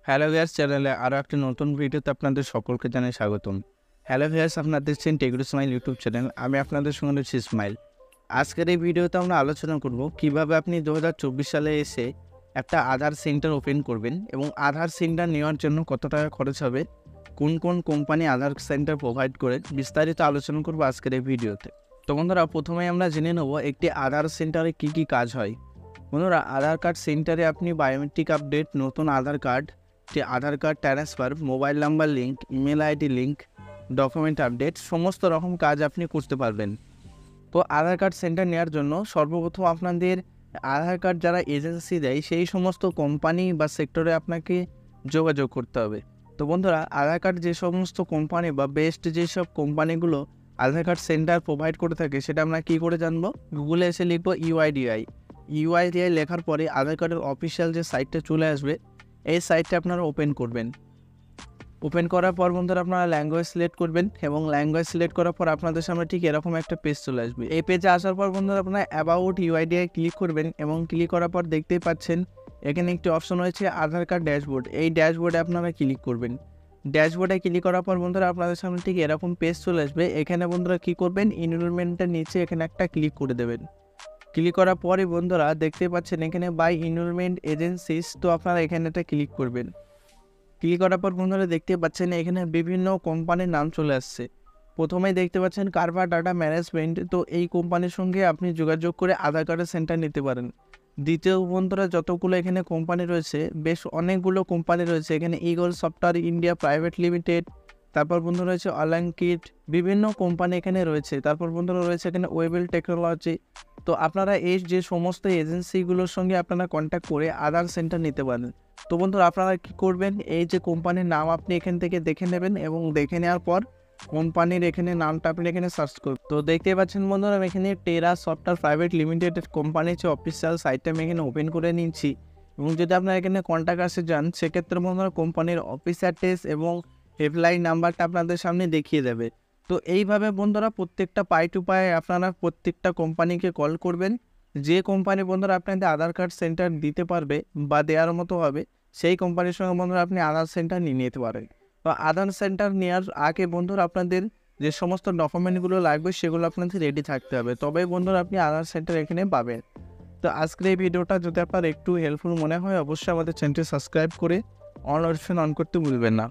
Hello viewers, চ্যানেলে আরও একটি নতুন ভিডিওতে আপনাদের সকলকে জানাই স্বাগতম। হ্যালো ভিউয়ার্স, আপনারা দেখছেন টেকরু স্মাইল ইউটিউব চ্যানেল। আমি আপনাদের সঙ্গে রয়েছি ইসমাইল। আজকের এই ভিডিওতে আমরা আলোচনা করব কিভাবে আপনি 2024 সালে এসে একটা আধার সেন্টার ওপেন করবেন এবং আধার সেন্টার নেওয়ার জন্য কত টাকা খরচ হবে, কোন কোন কোম্পানি আধার সেন্টার প্রোভাইড করে, বিস্তারিত আলোচনা করব আজকের এই ভিডিওতে। তো বন্ধুরা, প্রথমেই আমরা জেনে নেব একটি আধার সেন্টারে কী কী কাজ হয়। বন্ধুরা, আধার কার্ড সেন্টারে আপনি বায়োমেট্রিক আপডেট, নতুন Aadhaar card, Aadhaar card transfer, mobile number link, email ID link, document update সমস্ত রকম কাজ আপনি করতে পারবেন। তো আধার কার্ড সেন্টার নেওয়ার জন্য সর্বপ্রথম আপনাদের আধার কার্ড যারা এজেন্সি দেয় সেই সমস্ত কোম্পানি বা সেক্টরে আপনাকে যোগাযোগ করতে হবে। তো বন্ধুরা, আধার কার্ড যে সমস্ত কোম্পানি বা বেস্ট যেসব কোম্পানিগুলো আধার কার্ড সেন্টার প্রোভাইড করে থাকে সেটা আমরা কী করে জানবো? গুগলে এসে লিখবো ইউআইডিআই লেখার পরে আধার কার্ডের অফিসিয়াল যে সাইটটা চলে আসবে, এই সাইটটা আপনারা ওপেন করবেন। ওপেন করার পর বন্ধুরা আপনারা ল্যাঙ্গুয়েজ সিলেক্ট করবেন এবং ল্যাঙ্গুয়েজ সিলেক্ট করার পর আপনাদের সামনে ঠিক এরকম একটা পেজ চলে আসবে। এই পেজে আসার পর বন্ধুরা আপনারা অ্যাবাউট ইউআইডিআই ক্লিক করবেন এবং ক্লিক করার পর দেখতেই পাচ্ছেন এখানে একটি অপশন রয়েছে আধার কার্ড ড্যাশবোর্ড। এই ড্যাশবোর্ডে আপনারা ক্লিক করবেন। ড্যাশবোর্ডে ক্লিক করার পর বন্ধুরা আপনাদের সামনে ঠিক এরকম পেজ চলে আসবে। এখানে বন্ধুরা কী করবেন, এনরোলমেন্টের নিচে এখানে একটা ক্লিক করে দেবেন। ক্লিক করার পরে বন্ধুরা দেখতে পাচ্ছেন এখানে বাই এনরোলমেন্ট এজেন্সিস, তো আপনারা এখানে একটা ক্লিক করবেন। ক্লিক করার পর বন্ধুরা দেখতে পাচ্ছেন এখানে বিভিন্ন কোম্পানির নাম চলে আসছে। প্রথমেই দেখতে পাচ্ছেন কারভা ডাটা ম্যানেজমেন্ট, তো এই কোম্পানির সঙ্গে আপনি যোগাযোগ করে আধার কার্ডের সেন্টার নিতে পারেন। দ্বিতীয় বন্ধুরা যতগুলো এখানে কোম্পানি রয়েছে, বেশ অনেকগুলো কোম্পানি রয়েছে এখানে। Eagle software India private limited, তারপর বন্ধু রয়েছে অলাঙ্কিট, বিভিন্ন কোম্পানি এখানে রয়েছে। তারপর বন্ধুরা রয়েছে এখানে ওয়েবেল টেকনোলজি। তো আপনারা এই যে সমস্ত এজেন্সিগুলোর সঙ্গে আপনারা কন্ট্যাক্ট করে আধার সেন্টার নিতে পারেন। তো বন্ধুরা আপনারা কী করবেন, এই যে কোম্পানির নাম আপনি এখান থেকে দেখে নেবেন এবং দেখে নেওয়ার পর কোম্পানির এখানে নামটা আপনি এখানে সার্চ করবেন। তো দেখতে পাচ্ছেন বন্ধুরা আমি এখানে টেরা সফটওয়্যার প্রাইভেট লিমিটেড কোম্পানির যে অফিসিয়াল সাইটটা আমি এখানে ওপেন করে নিচ্ছি। এবং যদি আপনারা এখানে কন্ট্যাক্ট আসে যান, সেক্ষেত্রে বন্ধুরা কোম্পানির অফিস অ্যাড্রেস এবং হেল্পলাইন নাম্বারটা আপনাদের সামনে দেখিয়ে দেবে। তো এইভাবে বন্ধুরা প্রত্যেকটা পাই টু পাই আপনারা প্রত্যেকটা কোম্পানিকে কল করবেন। যে কোম্পানি বন্ধুরা আপনাদের আধার কার্ড সেন্টার দিতে পারবে বা দেওয়ার মতো হবে, সেই কোম্পানির সঙ্গে বন্ধুরা আপনি আধার সেন্টার নিয়ে নিতে পারেন। তো আধার সেন্টার নেওয়ার আগে বন্ধুরা আপনাদের যে সমস্ত ডকুমেন্টগুলো লাগবে সেগুলো আপনাদের রেডি থাকতে হবে, তবেই বন্ধুরা আপনি আধার সেন্টার এখানে পাবেন। তো আজকের এই ভিডিওটা যদি আপনার একটু হেল্পফুল মনে হয়, অবশ্যই আমাদের চ্যানেলটি সাবস্ক্রাইব করে অল নোটিফিকেশন অন করতে ভুলবেন না।